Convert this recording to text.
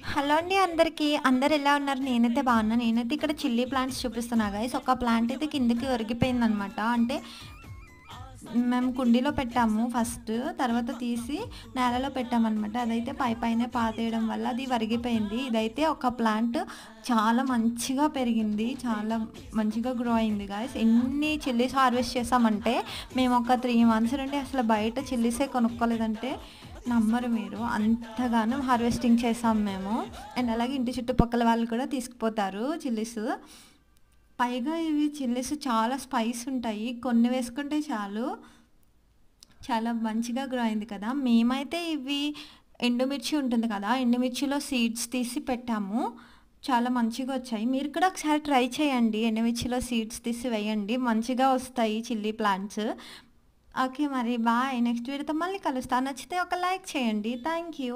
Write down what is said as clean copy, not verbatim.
Hello అండి అందరికీ. అందరూ ఎలా ఉన్నారు? నేనైతే బాగున్నా. నేనైతే ఇక్కడ చిల్లీ ప్లాంట్స్ చూపిస్తున్నా గైస్. ఒక ప్లాంట్ అయితే కిందకి ఒరిగిపోయిందనమాట. అంటే మేము కుండీలో పెట్టాము ఫస్ట్. తర్వాత తీసి నేలలో పెట్టామనమాట. అదైతే పైనే పాతేయడం వల్ల అది ఒరిగిపోయింది. ఇదైతే ఒక ప్లాంట్ చాలా మంచిగా పెరిగింది. చాలా మంచిగా గ్రో అయింది గైస్. ఎన్ని చిల్లీస్ హార్వెస్ట్ చేసామంటే మేము ఒక 3 మంత్స్ నుండి అసలు బయట చిల్లీసే కొనుక్కోలేదంటే నమ్మరు మీరు. అంతగానం హార్వెస్టింగ్ చేసాం మేము. అండ్ అలాగే ఇంటి చుట్టుపక్కల వాళ్ళు కూడా తీసుకుపోతారు చిల్లీస్. పైగా ఇవి చిల్లీస్ చాలా స్పైస్ ఉంటాయి. కొన్ని వేసుకుంటే చాలు. చాలా మంచిగా గ్రో అయింది కదా! మేమైతే ఇవి ఎండుమిర్చి ఉంటుంది కదా! ఎండుమిర్చిలో సీడ్స్ తీసి పెట్టాము. చాలా మంచిగా వచ్చాయి. మీరు కూడా ఒకసారి ట్రై చేయండి. ఎండుమిర్చిలో సీడ్స్ తీసి వేయండి. మంచిగా వస్తాయి చిల్లీ ప్లాంట్స్. ఓకే మరి బాయ్. నెక్స్ట్ వీడియోతో మళ్ళీ కలుస్తా. నచ్చితే ఒక లైక్ చేయండి. Thank you.